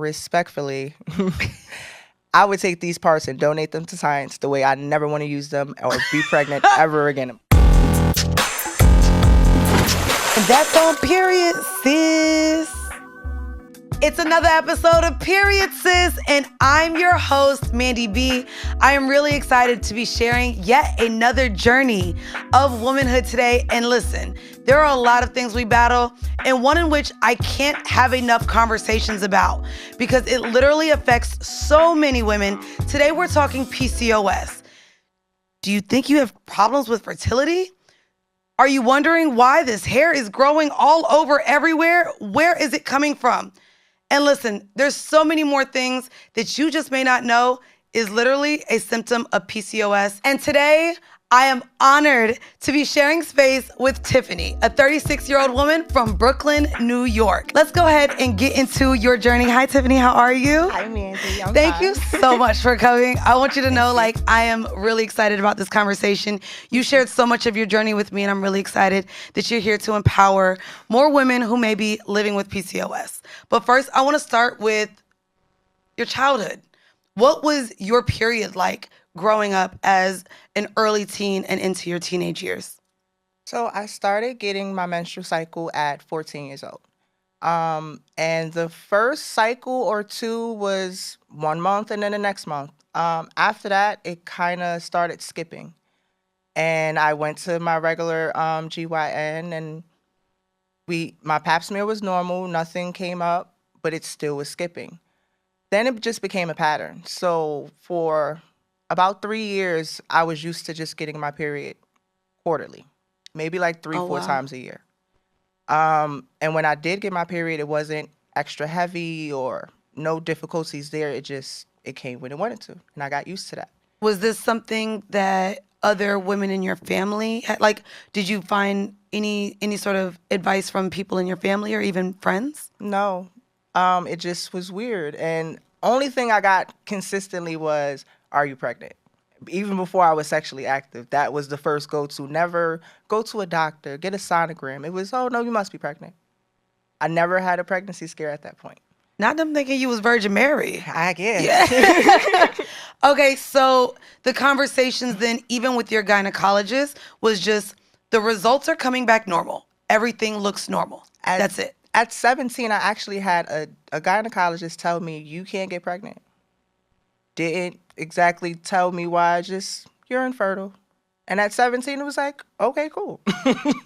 respectfully, I would take these parts and donate them to science the way I never want to use them or be pregnant ever again. And that's on Period, sis. It's another episode of Period, sis, and I'm your host, Mandy B. I am really excited to be sharing yet another journey of womanhood today. And listen, there are a lot of things we battle, and one in which I can't have enough conversations about because it literally affects so many women. Today, we're talking PCOS. Do you think you have problems with fertility? Are you wondering why this hair is growing all over everywhere? Where is it coming from? And listen, there's so many more things that you just may not know is literally a symptom of PCOS. And today, I am honored to be sharing space with Tiffany, a 36-year-old woman from Brooklyn, New York. Let's go ahead and get into your journey. Hi, Tiffany. How are you? Hi, Mandy. Thank you so much for coming. I want you to know, I am really excited about this conversation. You shared so much of your journey with me, and I'm really excited that you're here to empower more women who may be living with PCOS. But first, I want to start with your childhood. What was your period like growing up as an early teen and into your teenage years? So I started getting my menstrual cycle at 14 years old. And the first cycle or two was 1 month and then the next month. After that, it kind of started skipping. And I went to my regular GYN and my pap smear was normal. Nothing came up, but it still was skipping. Then it just became a pattern. So for about 3 years, I was used to just getting my period quarterly, maybe like 4 times a year. And when I did get my period, it wasn't extra heavy or no difficulties there. It came when it wanted to, and I got used to that. Was this something that other women in your family had? Like, did you find any sort of advice from people in your family or even friends? No, it just was weird. And only thing I got consistently was, are you pregnant? Even before I was sexually active, that was the first go-to. Never go to a doctor, get a sonogram. It was, oh, no, you must be pregnant. I never had a pregnancy scare at that point. Not them thinking you was Virgin Mary. I guess. Yeah. Okay, so the conversations then, even with your gynecologist, was just the results are coming back normal. Everything looks normal. That's it. At 17, I actually had a gynecologist tell me, you can't get pregnant. Didn't exactly tell me why, just, you're infertile. And at 17, it was like, okay, cool.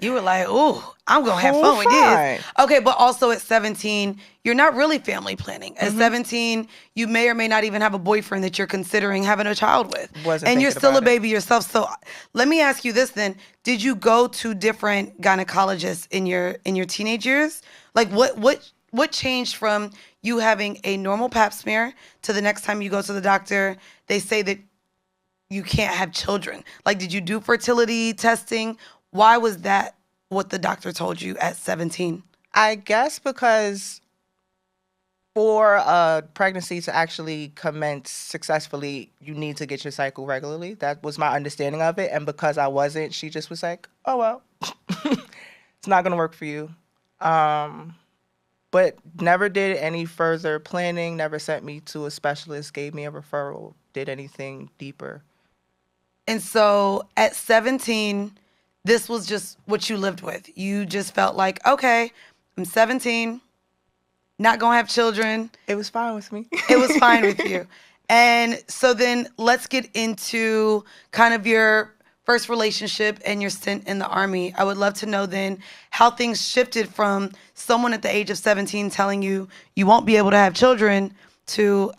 You were like, ooh, I'm going to have fun with this. Okay, but also at 17, you're not really family planning. At 17, you may or may not even have a boyfriend that you're considering having a child with. And you're still a baby yourself. So let me ask you this then. Did you go to different gynecologists in your teenage years? Like what changed from you having a normal pap smear to the next time you go to the doctor, they say that you can't have children? Like, did you do fertility testing? Why was that what the doctor told you at 17? I guess because for a pregnancy to actually commence successfully, you need to get your cycle regularly. That was my understanding of it. And because I wasn't, she just was like, oh, well, it's not going to work for you. But never did any further planning, never sent me to a specialist, gave me a referral, did anything deeper. And so at 17, this was just what you lived with. You just felt like, okay, I'm 17, not going to have children. It was fine with me. It was fine with you. And so then let's get into kind of your first relationship and your stint in the Army. I would love to know then how things shifted from someone at the age of 17 telling you you won't be able to have children to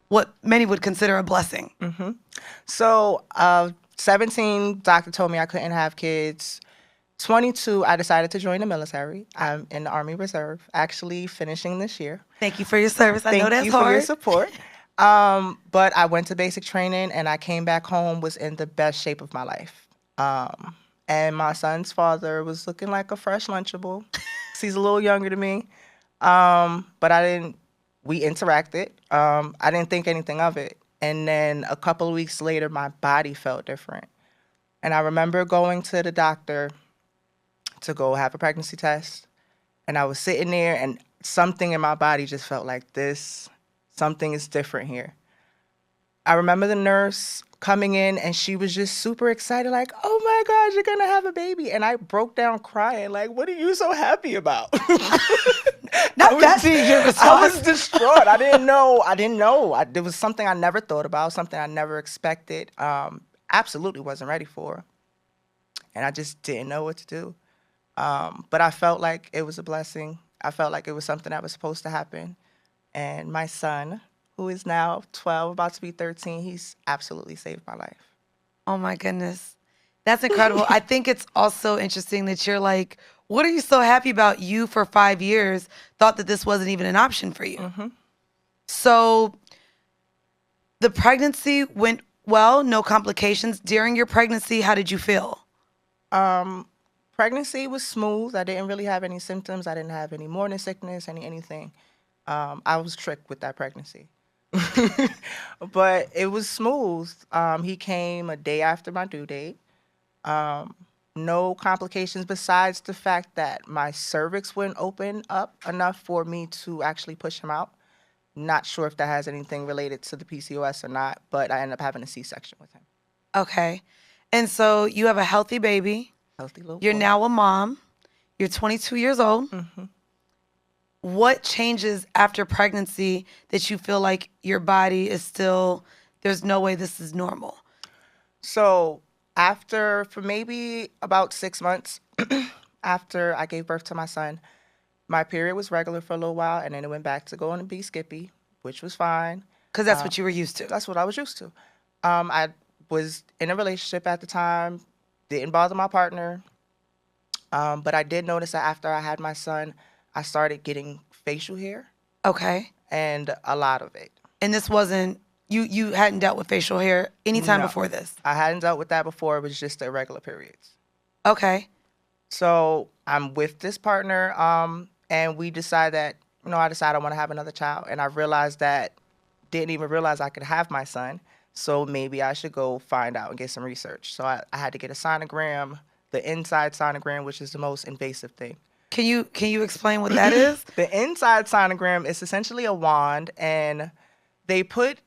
what many would consider a blessing. Mm-hmm. So 17, doctor told me I couldn't have kids. 22, I decided to join the military. I'm in the Army Reserve, actually finishing this year. Thank you for your service. I know that's hard. Thank you for your support. But I went to basic training and I came back home, was in the best shape of my life. And my son's father was looking like a fresh Lunchable. He's a little younger than me. But we interacted. I didn't think anything of it. And then a couple of weeks later, my body felt different. And I remember going to the doctor to go have a pregnancy test. And I was sitting there and something in my body just felt like this something is different here. I remember the nurse coming in and she was just super excited, like, oh my God, you're gonna have a baby. And I broke down crying, like, what are you so happy about? Not that being your response. I was distraught. I didn't know. There was something I never thought about, something I never expected. Absolutely wasn't ready for. And I just didn't know what to do. But I felt like it was a blessing. I felt like it was something that was supposed to happen. And my son, who is now 12, about to be 13, he's absolutely saved my life. Oh my goodness. That's incredible. I think it's also interesting that you're like, what are you so happy about? You for 5 years thought that this wasn't even an option for you. Mm-hmm. So the pregnancy went well, no complications. During your pregnancy, how did you feel? Pregnancy was smooth. I didn't really have any symptoms. I didn't have any morning sickness, anything. I was tricked with that pregnancy. But it was smooth. He came a day after my due date. No complications besides the fact that my cervix wouldn't open up enough for me to actually push him out. Not sure if that has anything related to the PCOS or not, but I ended up having a C-section with him. Okay. And so you have a healthy baby. Healthy little You're boy. now a mom. You're 22 years old. Mm-hmm. What changes after pregnancy that you feel like your body is still, there's no way this is normal? So for maybe about 6 months after I gave birth to my son, my period was regular for a little while, and then it went back to going to be skippy, which was fine. Because that's what you were used to. That's what I was used to. I was in a relationship at the time, didn't bother my partner, but I did notice that after I had my son, I started getting facial hair. Okay. And a lot of it. And this wasn't, you hadn't dealt with facial hair anytime No. before this? I hadn't dealt with that before. It was just the irregular periods. Okay. So I'm with this partner, and we decide that, I decided I want to have another child. And I didn't even realize I could have my son. So maybe I should go find out and get some research. So I had to get a sonogram, the inside sonogram, which is the most invasive thing. Can you explain what that is? The inside sonogram is essentially a wand, and they put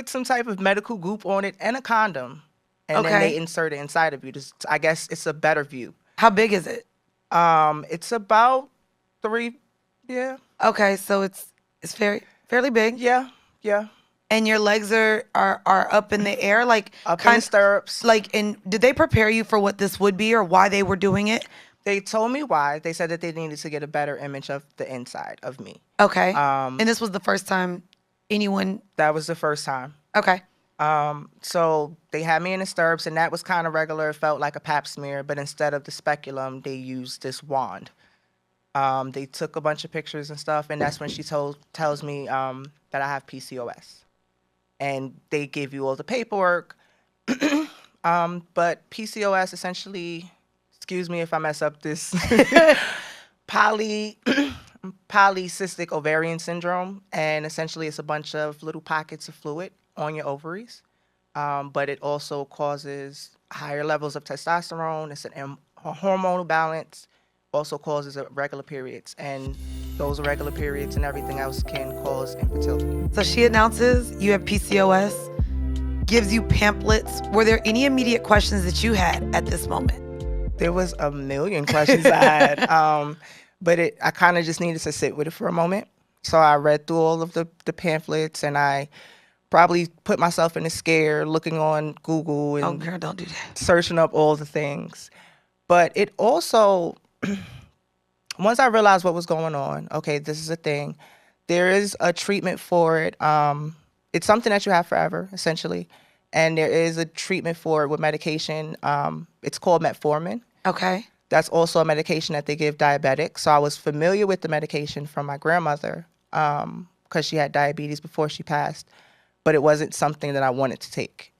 some type of medical goop on it and a condom, and then they insert it inside of you. I guess it's a better view. How big is it? It's about 3, yeah. Okay, so it's fairly big. Yeah. And your legs are up in the air, like Up in the stirrups. Like, and did they prepare you for what this would be or why they were doing it? They told me why. They said that they needed to get a better image of the inside of me. Okay. And this was the first time anyone... That was the first time. Okay. So they had me in the stirrups, and that was kind of regular. It felt like a pap smear, but instead of the speculum, they used this wand. They took a bunch of pictures and stuff, and that's when she tells me that I have PCOS. And they give you all the paperwork. But PCOS essentially... Excuse me if I mess up this, polycystic ovarian syndrome, and essentially it's a bunch of little pockets of fluid on your ovaries, but it also causes higher levels of testosterone. It's a hormonal balance, also causes irregular periods, and those irregular periods and everything else can cause infertility. So she announces you have PCOS, gives you pamphlets. Were there any immediate questions that you had at this moment? There was a million questions I had, but I kind of just needed to sit with it for a moment. So I read through all of the pamphlets, and I probably put myself in a scare looking on Google and oh, girl, don't do that. Searching up all the things. But it also, once I realized what was going on, okay, this is a thing. There is a treatment for it. It's something that you have forever, essentially. And there is a treatment for it with medication. It's called metformin. Okay. That's also a medication that they give diabetics. So I was familiar with the medication from my grandmother because she had diabetes before she passed, but it wasn't something that I wanted to take.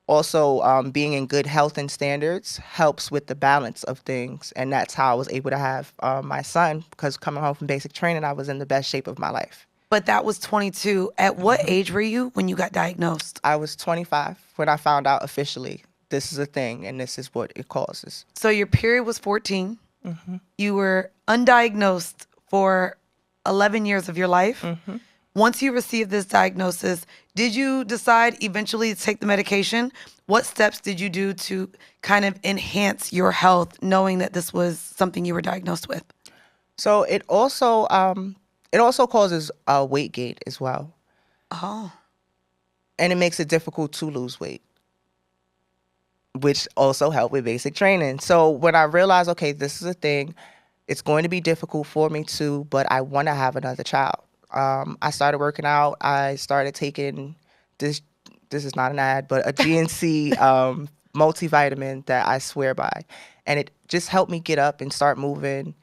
Also, being in good health and standards helps with the balance of things, and that's how I was able to have my son, because coming home from basic training, I was in the best shape of my life. But that was 22. At what age were you when you got diagnosed? I was 25 when I found out officially this is a thing and this is what it causes. So your period was 14. Mm-hmm. You were undiagnosed for 11 years of your life. Mm-hmm. Once you received this diagnosis, did you decide eventually to take the medication? What steps did you do to kind of enhance your health, knowing that this was something you were diagnosed with? So it also causes weight gain as well. Oh. And it makes it difficult to lose weight, which also helped with basic training. So when I realized, okay, this is a thing, it's going to be difficult for me too, but I want to have another child. I started working out. I started taking this is not an ad, but a GNC multivitamin that I swear by. And it just helped me get up and start moving.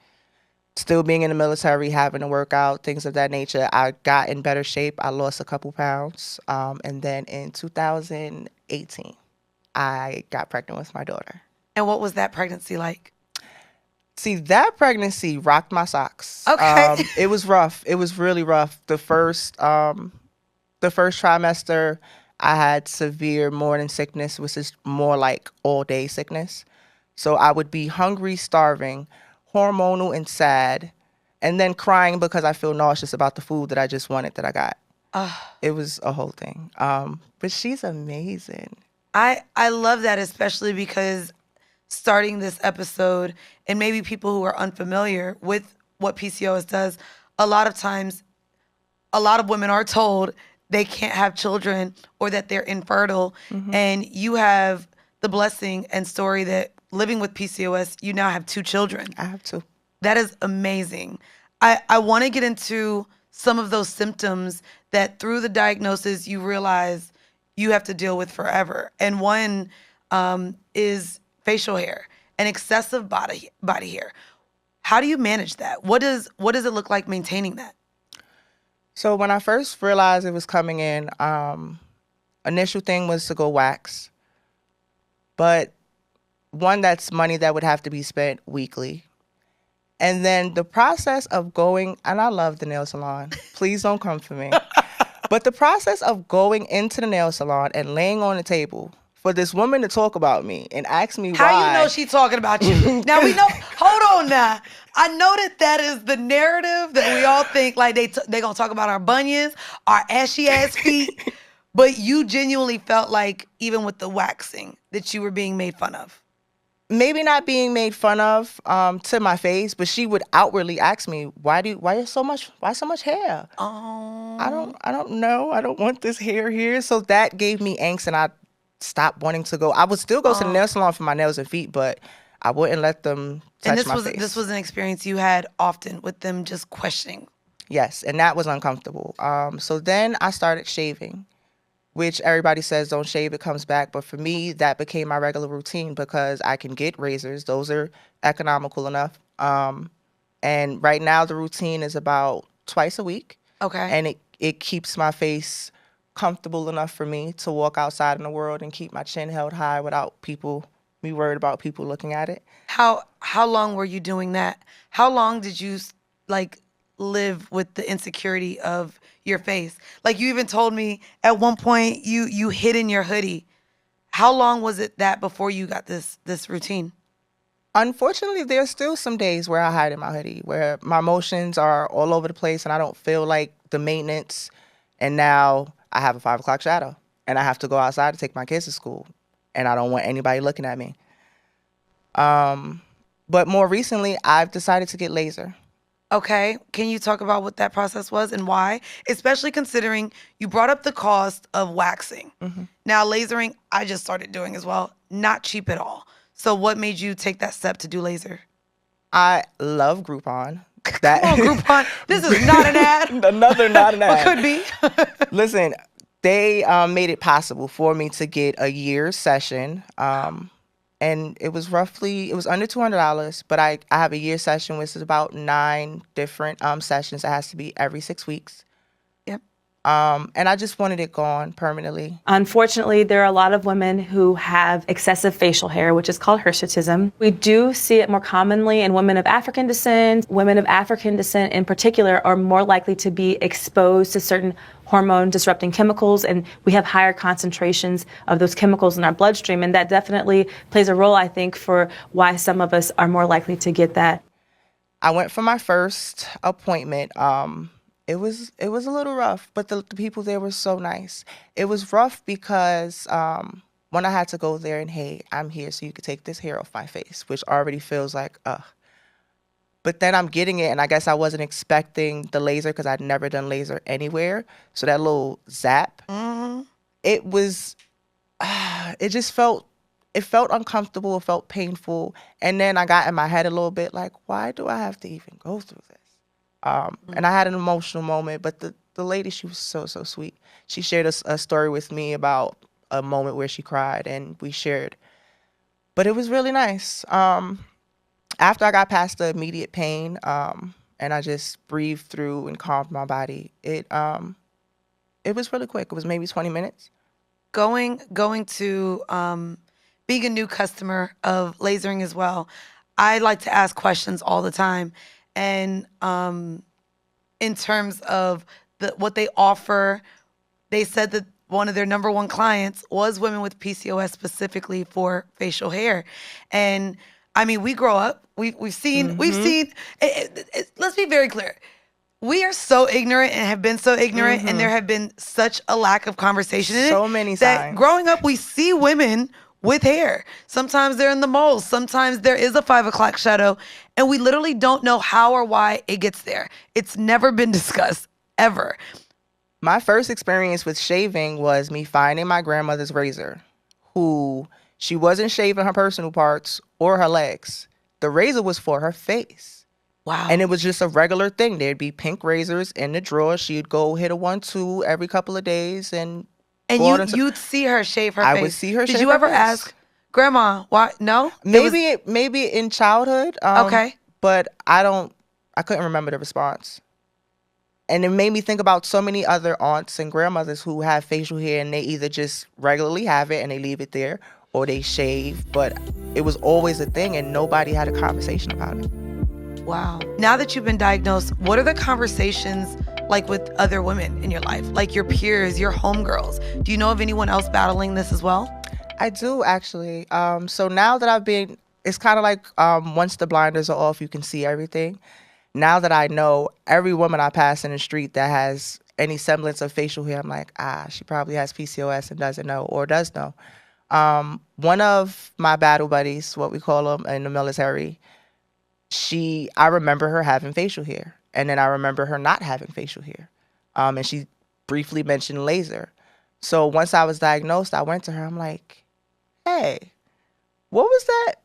Still being in the military, having to work out, things of that nature. I got in better shape. I lost a couple pounds. And then in 2018, I got pregnant with my daughter. And what was that pregnancy like? See, that pregnancy rocked my socks. Okay. It was rough. It was really rough. The first trimester, I had severe morning sickness, which is more like all-day sickness. So I would be hungry, starving, hormonal and sad, and then crying because I feel nauseous about the food that I just wanted that I got. It was a whole thing. But she's amazing. I love that, especially because starting this episode, and maybe people who are unfamiliar with what PCOS does, a lot of times, a lot of women are told they can't have children or that they're infertile. Mm-hmm. And you have the blessing and story that living with PCOS, you now have 2 children. I have 2. That is amazing. I want to get into some of those symptoms that through the diagnosis you realize you have to deal with forever. And one is facial hair and excessive body hair. How do you manage that? What does it look like maintaining that? So when I first realized it was coming in, initial thing was to go wax. But one, that's money that would have to be spent weekly. And then the process of going, and I love the nail salon. Please don't come for me. But the process of going into the nail salon and laying on the table for this woman to talk about me and ask me how why. How you know she's talking about you? Now we know, hold on now. I know that is the narrative that we all think like they gonna talk about our bunions, our ashy ass feet. But you genuinely felt like even with the waxing that you were being made fun of. Maybe not being made fun of to my face, but she would outwardly ask me, why so much hair? Oh. I don't know. I don't want this hair here. So that gave me angst, and I stopped wanting to go. I would still go to the nail salon for my nails and feet, but I wouldn't let them touch my face. This was an experience you had often with them just questioning. Yes, and that was uncomfortable. So then I started shaving, which everybody says don't shave, it comes back. But for me, that became my regular routine because I can get razors. Those are economical enough. And right now the routine is about twice a week. Okay. And it keeps my face comfortable enough for me to walk outside in the world and keep my chin held high without me worried about people looking at it. How long were you doing that? How long did you live with the insecurity of your face? Like you even told me at one point you hid in your hoodie. How long was it that before you got this routine? Unfortunately, there's still some days where I hide in my hoodie, where my emotions are all over the place and I don't feel like the maintenance. And now I have a 5 o'clock shadow and I have to go outside to take my kids to school and I don't want anybody looking at me. But more recently, I've decided to get laser. Okay. Can you talk about what that process was and why? Especially considering you brought up the cost of waxing. Mm-hmm. Now, lasering, I just started doing as well. Not cheap at all. So what made you take that step to do laser? I love Groupon. Come on, Groupon. This is not an ad. Not an ad. But could be. Listen, they made it possible for me to get a year session. And it was under $200, but I have a year session, which is about 9 different sessions. It has to be every 6 weeks. Yep. And I just wanted it gone permanently. Unfortunately, there are a lot of women who have excessive facial hair, which is called hirsutism. We do see it more commonly in women of African descent. Women of African descent in particular are more likely to be exposed to certain hormone disrupting chemicals, and we have higher concentrations of those chemicals in our bloodstream, and that definitely plays a role, I think, for why some of us are more likely to get that. I went for my first appointment. It was a little rough, but the people there were so nice. It was rough because when I had to go there and, hey, I'm here so you could take this hair off my face, which already feels like But then I'm getting it, and I guess I wasn't expecting the laser because I'd never done laser anywhere. So that little zap, it was, it just felt uncomfortable. It felt painful. And then I got in my head a little bit like, why do I have to even go through this? And I had an emotional moment, but the lady, she was so, so sweet. She shared a story with me about a moment where she cried, and we shared. But it was really nice. After I got past the immediate pain, and I just breathed through and calmed my body, it was really quick. It was maybe 20 minutes. Going to being a new customer of lasering as well, I like to ask questions all the time. And in terms of what they offer, they said that one of their number one clients was women with PCOS specifically for facial hair. And I mean, we grow up, we've seen, let's be very clear. We are so ignorant and have been so ignorant, and there have been such a lack of conversation in it. So many that signs. growing up, we see women with hair. Sometimes they're in the moles. Sometimes there is a 5 o'clock shadow, and we literally don't know how or why it gets there. It's never been discussed, ever. My first experience with shaving was me finding my grandmother's razor, who she wasn't shaving her personal parts or her legs. The razor was for her face. Wow. And it was just a regular thing. There'd be pink razors in the drawer. She'd go hit a 1-2 every couple of days and you'd see her shave her face. I would see her shave Did you her ever face. ask, Grandma, why? No? Maybe in childhood. Okay. But I couldn't remember the response. And it made me think about so many other aunts and grandmothers who have facial hair, and they either just regularly have it and they leave it there, or they shave. But it was always a thing, and nobody had a conversation about it. Wow. Now that you've been diagnosed, what are the conversations like with other women in your life? Like your peers, your homegirls? Do you know of anyone else battling this as well? I do, actually. So now that it's kind of like once the blinders are off, you can see everything. Now that I know every woman I pass in the street that has any semblance of facial hair, I'm like, she probably has PCOS and doesn't know, or does know. One of my battle buddies, what we call them in the military, I remember her having facial hair, and then I remember her not having facial hair. And she briefly mentioned laser. So once I was diagnosed, I went to her. I'm like, hey, what was that?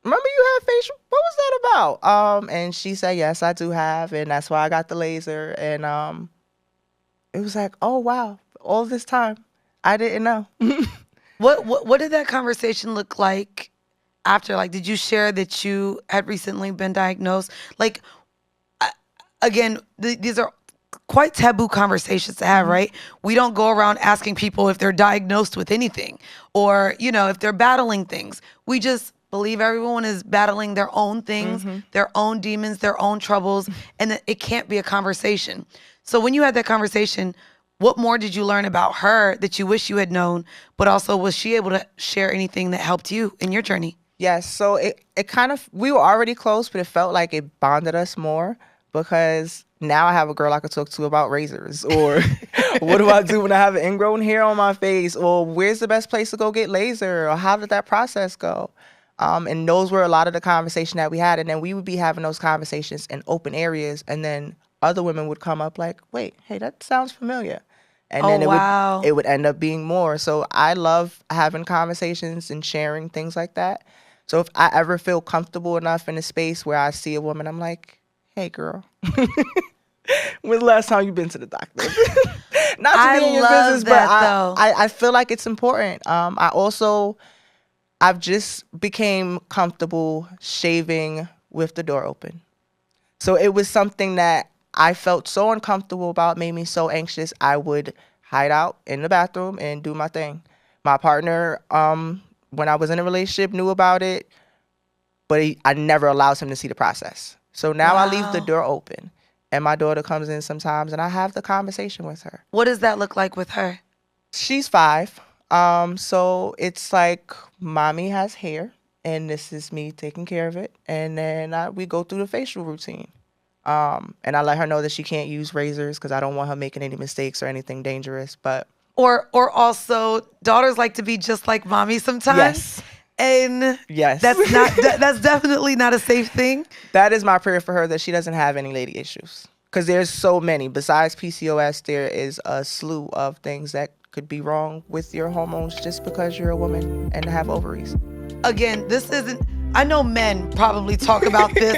Remember you had facial? What was that about? And she said, yes, I do have, and that's why I got the laser. And it was like, oh wow, all this time I didn't know. What did that conversation look like after? Like, did you share that you had recently been diagnosed? Like, again, these are quite taboo conversations to have, right? We don't go around asking people if they're diagnosed with anything, or if they're battling things. We just believe everyone is battling their own things, their own demons, their own troubles, and that it can't be a conversation. So when you had that conversation, what more did you learn about her that you wish you had known, but also was she able to share anything that helped you in your journey? Yes, so it kind of, we were already close, but it felt like it bonded us more, because now I have a girl I could talk to about razors, or what do I do when I have an ingrown hair on my face, or where's the best place to go get laser, or how did that process go? And those were a lot of the conversation that we had. And then we would be having those conversations in open areas, and then other women would come up like, wait, hey, that sounds familiar. And then it would end up being more. So I love having conversations and sharing things like that. So if I ever feel comfortable enough in a space where I see a woman, I'm like, hey, girl, when's the last time you've been to the doctor? Not to be in your business, but I feel like it's important. I've just became comfortable shaving with the door open. So it was something that I felt so uncomfortable about, made me so anxious. I would hide out in the bathroom and do my thing. My partner, when I was in a relationship, knew about it, but I never allowed him to see the process. So now I leave the door open, and my daughter comes in sometimes, and I have the conversation with her. What does that look like with her? She's 5. So it's like mommy has hair and this is me taking care of it. And then we go through the facial routine. And I let her know that she can't use razors because I don't want her making any mistakes or anything dangerous. But Or also, daughters like to be just like mommy sometimes. yes, And yes, that's definitely not a safe thing. that is my prayer for her, that she doesn't have any lady issues. Because there's so many. Besides PCOS, there is a slew of things that could be wrong with your hormones just because you're a woman and have ovaries. Again, this isn't, I know men probably talk about this.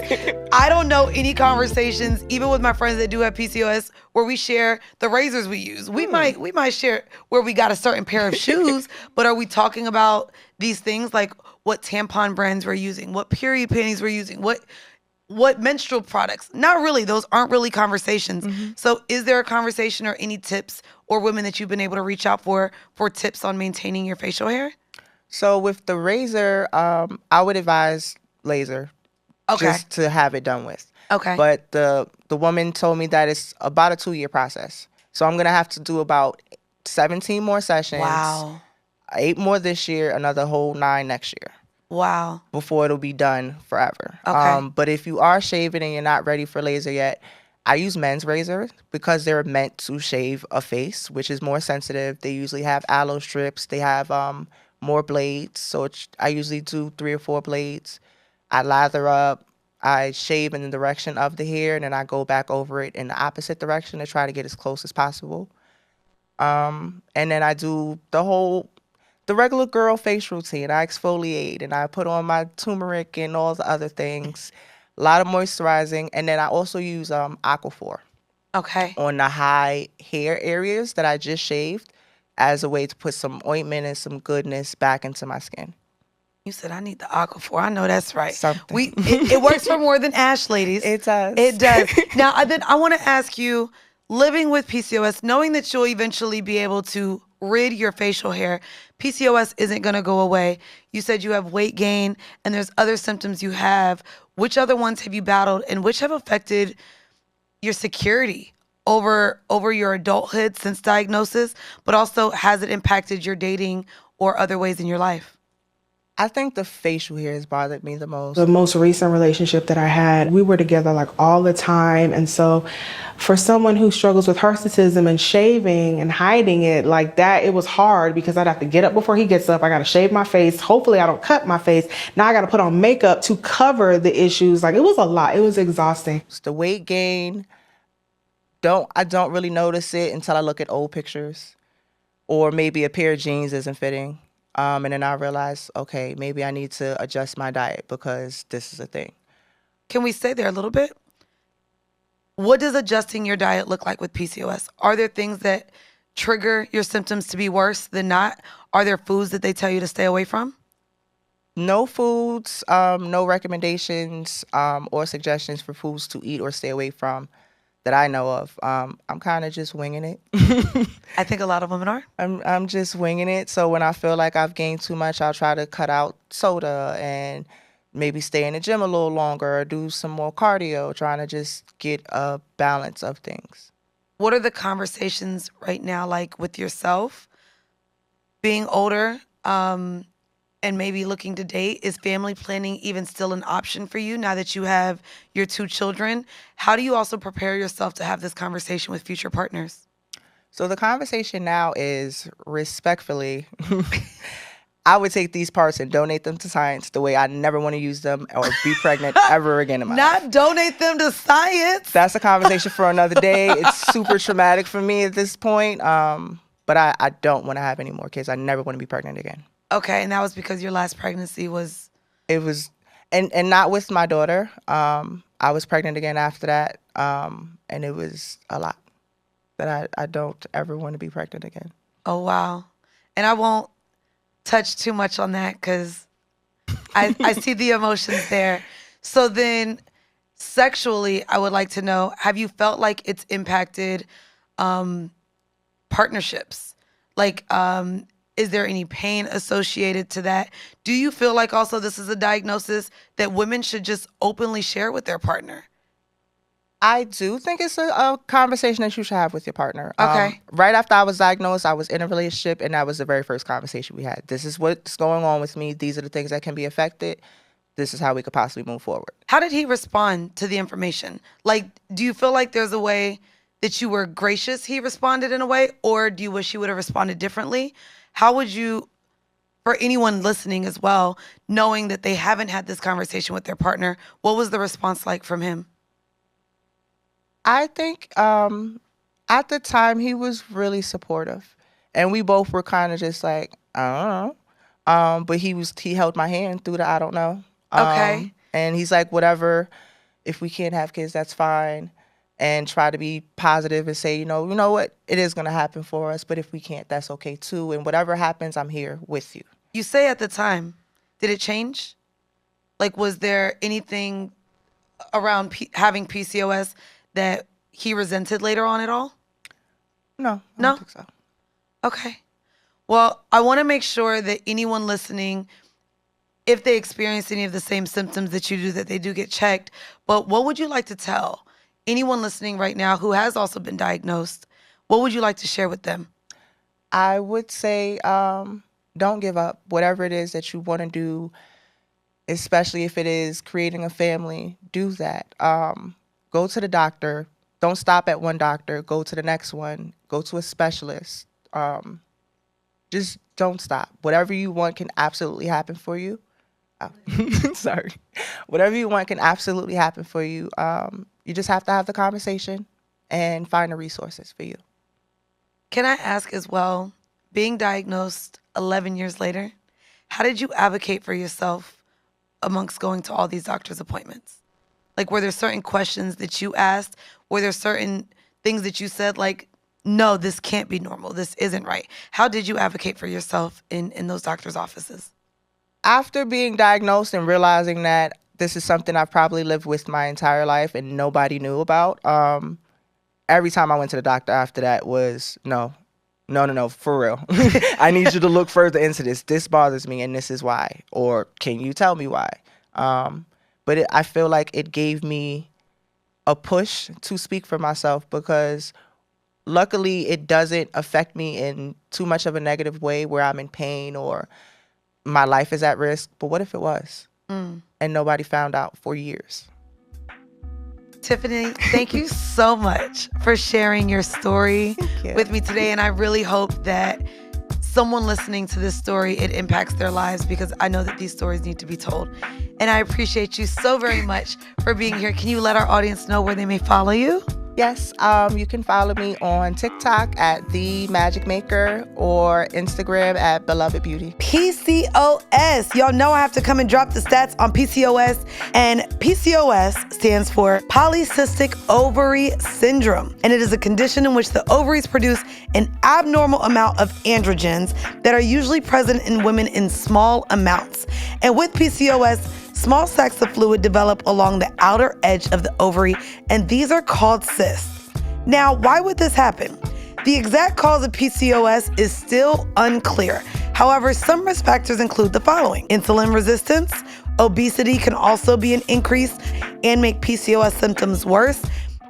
I don't know any conversations, even with my friends that do have PCOS, where we share the razors we use. We might share where we got a certain pair of shoes, but are we talking about these things like what tampon brands we're using, what period panties we're using, what menstrual products? Not really. Those aren't really conversations. So is there a conversation or any tips or women that you've been able to reach out for tips on maintaining your facial hair? So with the razor, I would advise laser, just to have it done with. Okay. But the woman told me that it's about a 2-year process. So I'm gonna have to do about 17 more sessions. Wow. 8 more this year, another whole 9 next year. Wow. Before it'll be done forever. Okay. But if you are shaving and you're not ready for laser yet, I use men's razors because they're meant to shave a face, which is more sensitive. They usually have aloe strips. They have more blades. So I usually do 3 or 4 blades. I lather up. I shave in the direction of the hair, and then I go back over it in the opposite direction to try to get as close as possible. And then I do the regular girl face routine. I exfoliate and I put on my turmeric and all the other things. A lot of moisturizing. And then I also use Aquaphor Okay. on the high hair areas that I just shaved as a way to put some ointment and some goodness back into my skin. You said I need the Aquaphor. I know that's right. Something. It works for more than ash, ladies. It does. It does. Now, I want to ask you, living with PCOS, knowing that you'll eventually be able to rid your facial hair, PCOS isn't going to go away. You said you have weight gain and there's other symptoms you have. Which other ones have you battled and which have affected your security over your adulthood since diagnosis, but also has it impacted your dating or other ways in your life? I think the facial hair has bothered me the most. The most recent relationship that I had, we were together like all the time. And so for someone who struggles with hirsutism and shaving and hiding it like that, it was hard because I'd have to get up before he gets up. I got to shave my face. Hopefully I don't cut my face. Now I got to put on makeup to cover the issues. Like it was a lot. It was exhausting. It's the weight gain. I don't really notice it until I look at old pictures, or maybe a pair of jeans isn't fitting. And then I realize, okay, maybe I need to adjust my diet because this is a thing. Can we stay there a little bit? What does adjusting your diet look like with PCOS? Are there things that trigger your symptoms to be worse than not? Are there foods that they tell you to stay away from? No foods, no recommendations or suggestions for foods to eat or stay away from that I know of. I'm kind of just winging it. I think a lot of women are. I'm just winging it. So when I feel like I've gained too much, I'll try to cut out soda and maybe stay in the gym a little longer or do some more cardio, trying to just get a balance of things. What are the conversations right now like with yourself? Being older and maybe looking to date, is family planning even still an option for you now that you have your 2 children? How do you also prepare yourself to have this conversation with future partners? So the conversation now is respectfully, I would take these parts and donate them to science the way I never want to use them or be pregnant ever again in my life. Not donate them to science. That's a conversation for another day. It's super traumatic for me at this point. But I don't want to have any more kids. I never want to be pregnant again. Okay, and that was because your last pregnancy was... It was, and not with my daughter. I was pregnant again after that, and it was a lot that I don't ever want to be pregnant again. Oh, wow. And I won't touch too much on that because I see the emotions there. So then sexually, I would like to know, have you felt like it's impacted partnerships? Like, is there any pain associated to that? Do you feel like also this is a diagnosis that women should just openly share with their partner? I do think it's a conversation that you should have with your partner. Okay. Right after I was diagnosed, I was in a relationship, and that was the very first conversation we had. This is what's going on with me. These are the things that can be affected. This is how we could possibly move forward. How did he respond to the information? Like, do you feel like there's a way that you were gracious he responded in a way, or do you wish he would have responded differently? How would you, for anyone listening as well, knowing that they haven't had this conversation with their partner, what was the response like from him? I think at the time he was really supportive, and we both were kind of just like, I don't know. But he held my hand through the I don't know. Okay. And he's like, whatever. If we can't have kids, that's fine. And try to be positive and say, you know what, it is gonna happen for us. But if we can't, that's okay too. And whatever happens, I'm here with you. You say at the time, did it change? Like, was there anything around having PCOS that he resented later on at all? No, I No? don't think so. Okay. Well, I want to make sure that anyone listening, if they experience any of the same symptoms that you do, that they do get checked. But what would you like to tell anyone listening right now who has also been diagnosed? What would you like to share with them? I would say don't give up. Whatever it is that you want to do, especially if it is creating a family, do that. Go to the doctor. Don't stop at one doctor. Go to the next one. Go to a specialist. Just don't stop. Whatever you want can absolutely happen for you. Oh, sorry. Whatever you want can absolutely happen for you. You just have to have the conversation and find the resources for you. Can I ask as well, being diagnosed 11 years later, how did you advocate for yourself amongst going to all these doctor's appointments? Like, were there certain questions that you asked? Were there certain things that you said, like, no, this can't be normal. This isn't right. How did you advocate for yourself in those doctor's offices? After being diagnosed and realizing that this is something I've probably lived with my entire life and nobody knew about, every time I went to the doctor after that was, no, for real. I need you to look further into this. This bothers me and this is why. Or can you tell me why? But I feel like it gave me a push to speak for myself, because luckily it doesn't affect me in too much of a negative way where I'm in pain or my life is at risk. But what if it was? And nobody found out for years? Tiffany, thank you so much for sharing your story with me today. And I really hope that someone listening to this story, it impacts their lives, because I know that these stories need to be told. And I appreciate you so very much for being here. Can you let our audience know where they may follow you? Yes, you can follow me on TikTok at The Magic Maker or Instagram at Beloved Beauty. PCOS. Y'all know I have to come and drop the stats on PCOS. And PCOS stands for polycystic ovary syndrome. And it is a condition in which the ovaries produce an abnormal amount of androgens that are usually present in women in small amounts. And with PCOS, small sacs of fluid develop along the outer edge of the ovary, and these are called cysts. Now, why would this happen? The exact cause of PCOS is still unclear. However, some risk factors include the following: insulin resistance, obesity can also be an increase and make PCOS symptoms worse,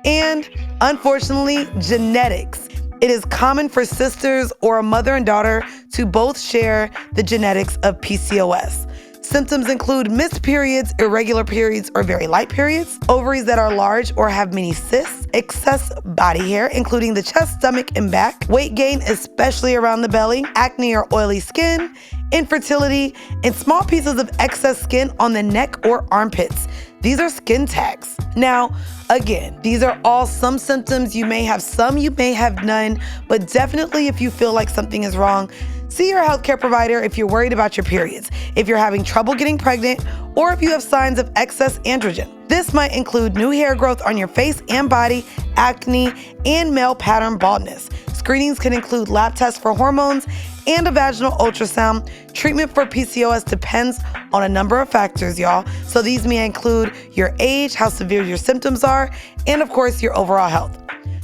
and unfortunately, genetics. It is common for sisters or a mother and daughter to both share the genetics of PCOS. Symptoms include missed periods, irregular periods, or very light periods, ovaries that are large or have many cysts, excess body hair, including the chest, stomach, and back, weight gain, especially around the belly, acne or oily skin, infertility, and small pieces of excess skin on the neck or armpits. These are skin tags. Now, again, these are all some symptoms. You may have some, you may have none, but definitely if you feel like something is wrong, see your healthcare provider if you're worried about your periods, if you're having trouble getting pregnant, or if you have signs of excess androgen. This might include new hair growth on your face and body, acne, and male pattern baldness. Screenings can include lab tests for hormones and a vaginal ultrasound. Treatment for PCOS depends on a number of factors, y'all. So these may include your age, how severe your symptoms are, and of course, your overall health.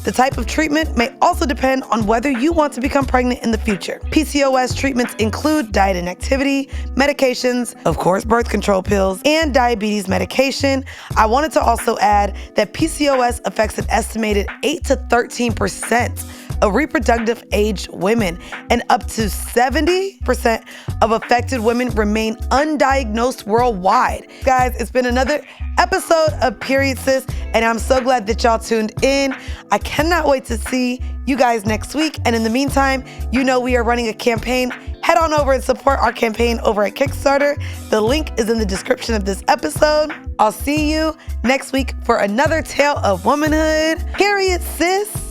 The type of treatment may also depend on whether you want to become pregnant in the future. PCOS treatments include diet and activity, medications, of course, birth control pills, and diabetes medication. I wanted to also add that PCOS affects an estimated 8 to 13% of reproductive aged women, and up to 70% of affected women remain undiagnosed worldwide. Guys, it's been another episode of Period Sis, and I'm so glad that y'all tuned in. I cannot wait to see you guys next week. And in the meantime, you know we are running a campaign. Head on over and support our campaign over at Kickstarter. The link is in the description of this episode. I'll see you next week for another tale of womanhood. Period Sis.